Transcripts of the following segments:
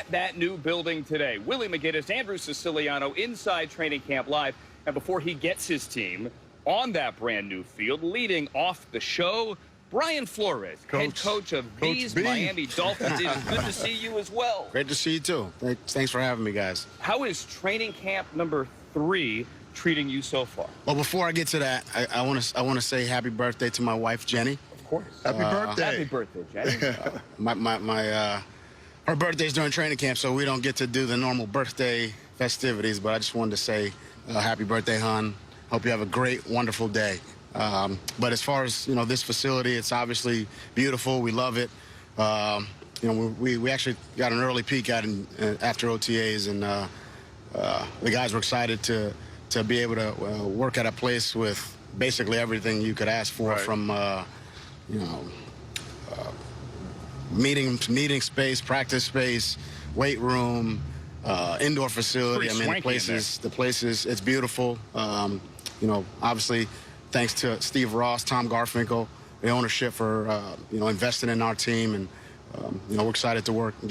at that new building today. Willie McGinnis, Andrew Siciliano inside training camp live. And before he gets his team on that brand new field, leading off the show, Brian Flores, head coach of these Miami Dolphins. It is good to see you as well. Great to see you too. Thanks for having me, guys. How is training camp number 3 treating you so far? Well, before I get to that, I want to say happy birthday to my wife, Jenny. Of course. Happy birthday. Happy birthday, Jenny. Her birthday's during training camp, so we don't get to do the normal birthday festivities, but I just wanted to say happy birthday, hon. Hope you have a great, wonderful day. But as far as, this facility, it's obviously beautiful. We love it. We actually got an early peek at it after OTAs, and the guys were excited to be able to work at a place with basically everything you could ask for, right, from meeting space, practice space, weight room, indoor facility. I mean, the place is it's beautiful. Obviously, thanks to Steve Ross, Tom Garfinkel, the ownership for investing in our team, and we're excited to work and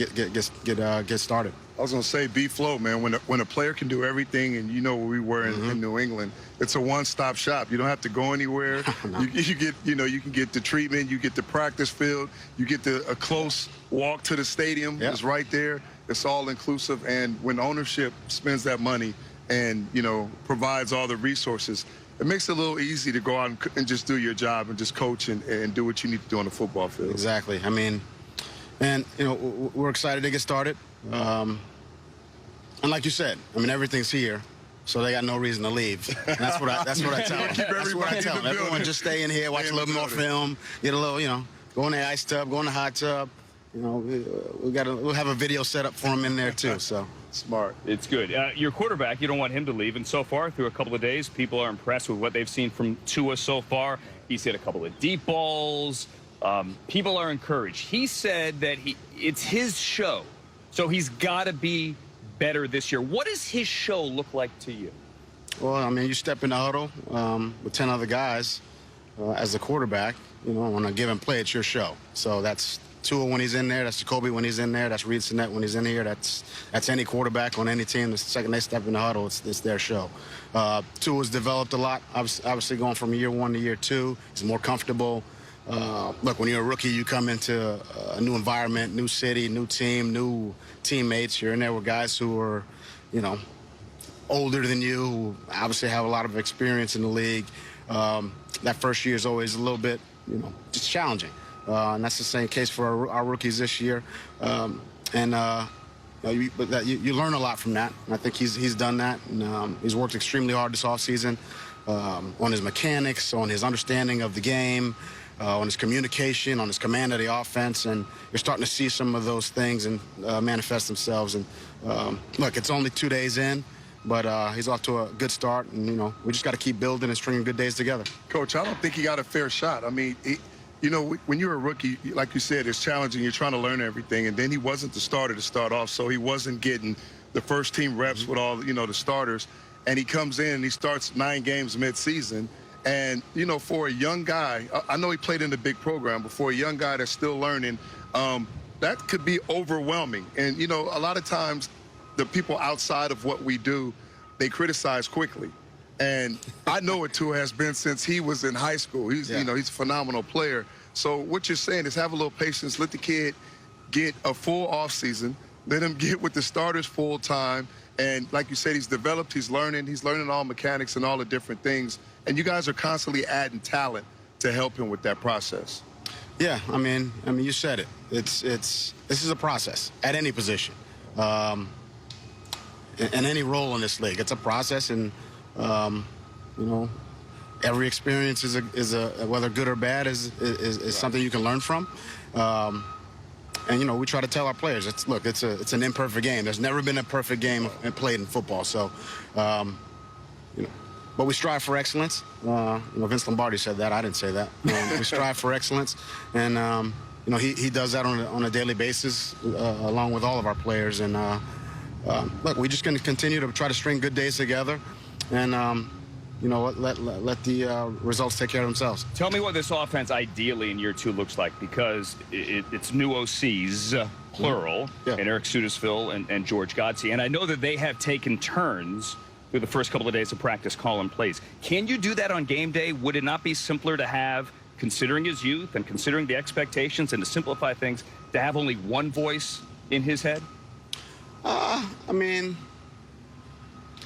get started. I was gonna say, B-Flow, man. When a player can do everything, and where we were in New England, it's a one-stop shop. You don't have to go anywhere. No. You can get the treatment, you get the practice field, you get a close walk to the stadium. Yep. It's right there. It's all inclusive, and when ownership spends that money and provides all the resources, it makes it a little easy to go out and just do your job and just coach and do what you need to do on the football field. Exactly. I mean, and we're excited to get started. And like you said, I mean, everything's here, so they got no reason to leave. And that's what I tell them. That's what I tell them. Everyone just stay in here, watch a little more film, get a little, go in the ice tub, go in the hot tub. We'll have a video set up for him in there too. So smart. It's good. Your quarterback, you don't want him to leave, and so far through a couple of days, people are impressed with what they've seen from Tua so far. He's hit a couple of deep balls. People are encouraged. He said that it's his show, so he's got to be better this year. What does his show look like to you? Well, I mean, you step in the huddle with 10 other guys as the quarterback. On a given play, it's your show. So that's Tua when he's in there. That's Jacoby when he's in there. That's Reed Sinnett when he's in here. That's any quarterback on any team. The second they step in the huddle, it's their show. Tua's developed a lot, obviously going from year 1 to year 2. He's more comfortable. Look, when you're a rookie, you come into a new environment, new city, new team, new teammates. You're in there with guys who are, older than you, who obviously have a lot of experience in the league. That first year is always a little bit, just challenging. And that's the same case for our rookies this year. You learn a lot from that. And I think he's done that. And he's worked extremely hard this offseason on his mechanics, on his understanding of the game, on his communication, on his command of the offense, and you're starting to see some of those things and manifest themselves. And look, it's only 2 days in, but he's off to a good start, and we just got to keep building and stringing good days together. Coach, I don't think he got a fair shot. I mean, when you're a rookie, like you said, it's challenging. You're trying to learn everything, and then he wasn't the starter to start off, so he wasn't getting the first team reps with all the starters. And he comes in and he starts 9 games mid-season. And, for a young guy, I know he played in a big program, but for a young guy that's still learning, that could be overwhelming. And, a lot of times the people outside of what we do, they criticize quickly. And I know what Tua has been since he was in high school. He's, he's a phenomenal player. So what you're saying is have a little patience, let the kid get a full offseason, let him get with the starters full time. And like you said, he's developed, he's learning all mechanics and all the different things. And you guys are constantly adding talent to help him with that process. Yeah, I mean, you said it. This is a process at any position, in any role in this league. It's a process, and every experience is a whether good or bad is something you can learn from. And we try to tell our players, it's an imperfect game. There's never been a perfect game played in football. So, but we strive for excellence. Vince Lombardi said that. I didn't say that. We strive for excellence, and he does that on a daily basis, along with all of our players. And look, we're just going to continue to try to string good days together, and let the results take care of themselves. Tell me what this offense ideally in year 2 looks like, because it's new OCs, plural, Yeah. and Eric Sudisville and George Godsey. And I know that they have taken turns through the first couple of days of practice calling plays. Can you do that on game day? Would it not be simpler to have, considering his youth and considering the expectations and to simplify things, to have only one voice in his head? I mean,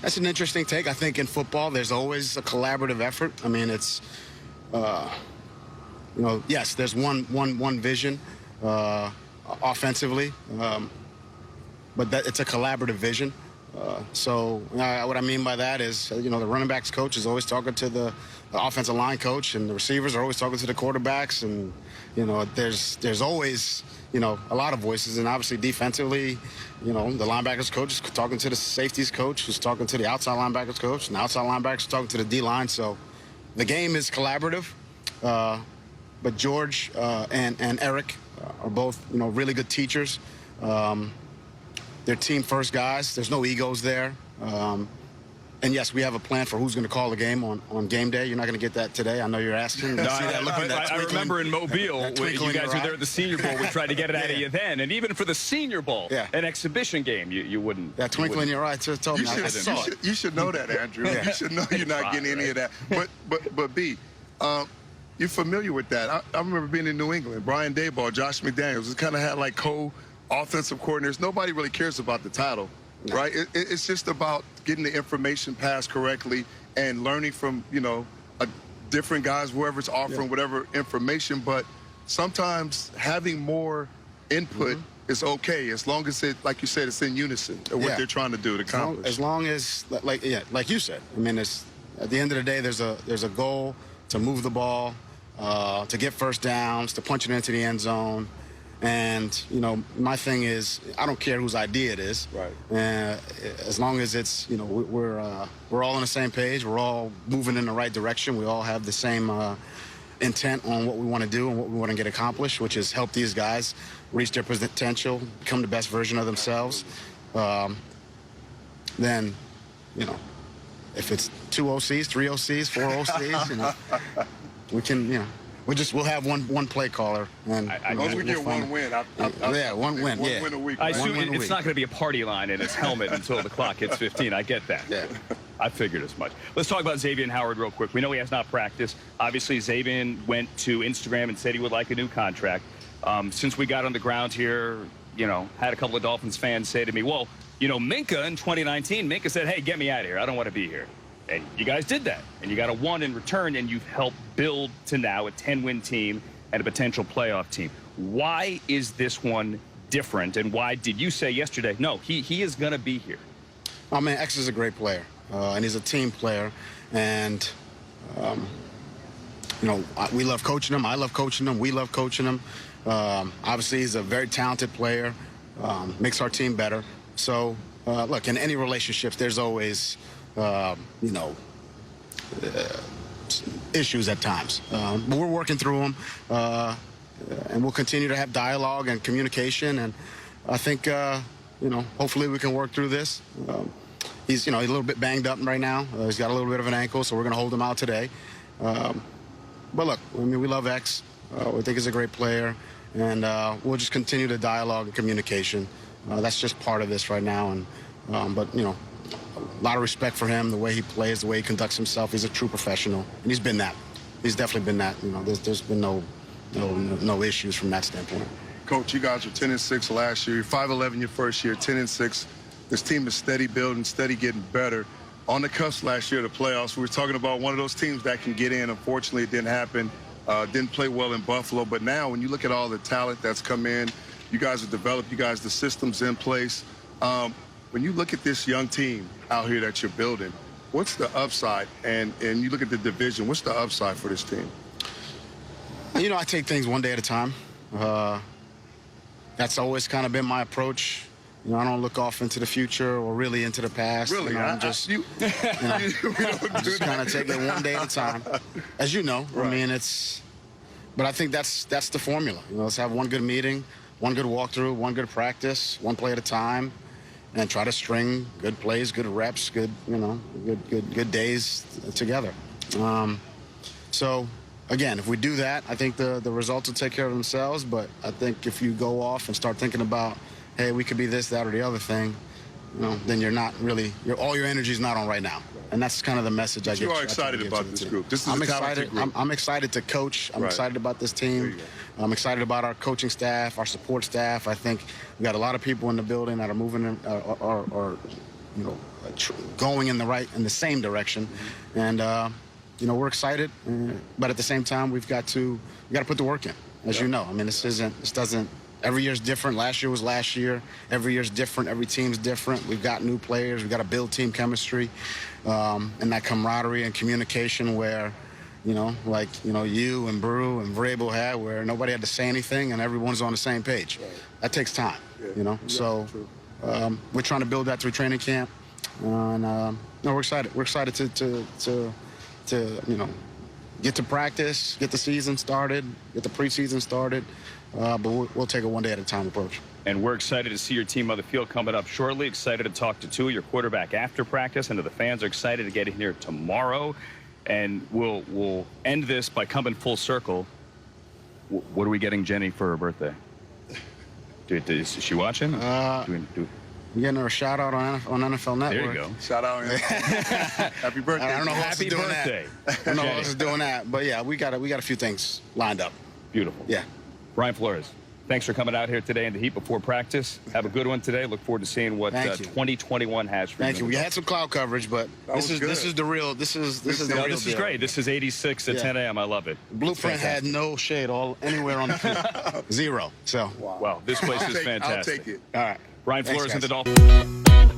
that's an interesting take. I think in football, there's always a collaborative effort. I mean, it's, yes, there's one vision offensively, but it's a collaborative vision. So what I mean by that is, the running backs coach is always talking to the offensive line coach, and the receivers are always talking to the quarterbacks, and there's always a lot of voices, and obviously defensively, the linebackers coach is talking to the safeties coach, who's talking to the outside linebackers coach, and the outside linebackers talking to the D line. So the game is collaborative, but George and Eric are both really good teachers. They're team first guys. There's no egos there. And yes, we have a plan for who's going to call the game on game day. You're not going to get that today. I know you're asking. No, I remember in Mobile, when you guys were there at the Senior Bowl, we tried to get it out of you then. And even for the Senior Bowl, an exhibition game, you wouldn't. That twinkle in your eye told me I saw it. You should know that, Andrew. Yeah. You should know you're not getting any of that. But B, you're familiar with that. I remember being in New England. Brian Daboll, Josh McDaniels, kind of had like co-offensive coordinators. Nobody really cares about the title. Right? It's just about getting the information passed correctly and learning from, different guys, whoever's offering whatever information. But sometimes having more input is okay, as long as like you said, it's in unison of what they're trying to do to accomplish. As long as, like you said, I mean, at the end of the day, there's a goal to move the ball, to get first downs, to punch it into the end zone. And, my thing is, I don't care whose idea it is. Right. As long as it's, we're all on the same page. We're all moving in the right direction. We all have the same intent on what we want to do and what we want to get accomplished, which is help these guys reach their potential, become the best version of themselves. Then, if it's 2 OCs, 3 OCs, 4 OCs, we can, we'll have one play caller, and as long as we get one win. One win. One win a week. I Right? assume it's not going to be a party line in his helmet until the clock hits 15. I get that. Yeah. I figured as much. Let's talk about Xavier Howard real quick. We know he has not practiced. Obviously, Xavier went to Instagram and said he would like a new contract. Since we got on the ground here, had a couple of Dolphins fans say to me, well, Minka in 2019, Minka said, hey, get me out of here. I don't want to be here. And you guys did that, and you got a 1 in return, and you've helped build to now a 10-win team and a potential playoff team. Why is this one different, and why did you say yesterday, no, he is going to be here? Oh, man, X is a great player, and he's a team player, and, we love coaching him. I love coaching him. We love coaching him. Obviously, he's a very talented player, makes our team better. So, look, in any relationships, there's always issues at times. But we're working through them, and we'll continue to have dialogue and communication. And I think, hopefully we can work through this. He's, a little bit banged up right now. He's got a little bit of an ankle, so we're going to hold him out today. But look, we love X. We think he's a great player, and we'll just continue the dialogue and communication. That's just part of this right now. And but a lot of respect for him, the way he plays, the way he conducts himself. He's a true professional, and he's been that. He's definitely been that. There's been no issues from that standpoint. Coach, you guys were 10-6 last year. You're 5-11 your first year, 10-6. This team is steady building, steady getting better. On the cusp last year of the playoffs, we were talking about one of those teams that can get in. Unfortunately, it didn't happen. Didn't play well in Buffalo. But now, when you look at all the talent that's come in, you guys have developed, the systems in place. When you look at this young team out here that you're building, what's the upside? And you look at the division, what's the upside for this team? I take things one day at a time. That's always kind of been my approach. I don't look off into the future or really into the past. Really? I'm just, we don't just kind of take it one day at a time. As you know, Right. I mean, but I think that's the formula. Let's have one good meeting, one good walkthrough, one good practice, one play at a time, and try to string good plays, good reps, good days together. So again, if we do that, I think the results will take care of themselves. But I think if you go off and start thinking about, hey, we could be this, that, or the other thing, then you're not really, all your energy is not on right now. And that's kind of the message I get. You are excited about this group. This is I'm a talented excited. group. I'm excited to coach. I'm excited about this team. I'm excited about our coaching staff, our support staff. I think we got a lot of people in the building that are moving or going in the same direction. And we're excited, but at the same time, we got to put the work in. As you know, I mean, this doesn't. Every year's different. Last year was last year. Every year's different. Every team's different. We've got new players. We've got to build team chemistry, and that camaraderie and communication where, you and Brew and Vrabel had, where nobody had to say anything and everyone's on the same page. Right. That takes time, So we're trying to build that through training camp, and we're excited. We're excited to get to practice, get the season started, get the preseason started. But we'll take a one day at a time approach. And we're excited to see your team on the field coming up shortly. Excited to talk to Tua, your quarterback, after practice. And the fans are excited to get in here tomorrow. And we'll end this by coming full circle. What are we getting Jenny for her birthday? Is she watching? We're getting her a shout out on NFL Network. There you go. Shout out. Happy birthday. I don't know who else Happy is doing birthday. that. I don't know who else is doing that. But yeah, we got a few things lined up. Beautiful. Yeah. Brian Flores, thanks for coming out here today in the heat before practice. Have a good one today. Look forward to seeing what 2021 has for you. Thank you. We had some cloud coverage, but this is the real. This is the real This is deal. great. This is 86 at 10 a.m. I love it. Blueprint had no shade anywhere on the field. Zero. So wow, this place is fantastic. I'll take it. All right. Brian Thanks, Flores and guys. the Dolphins.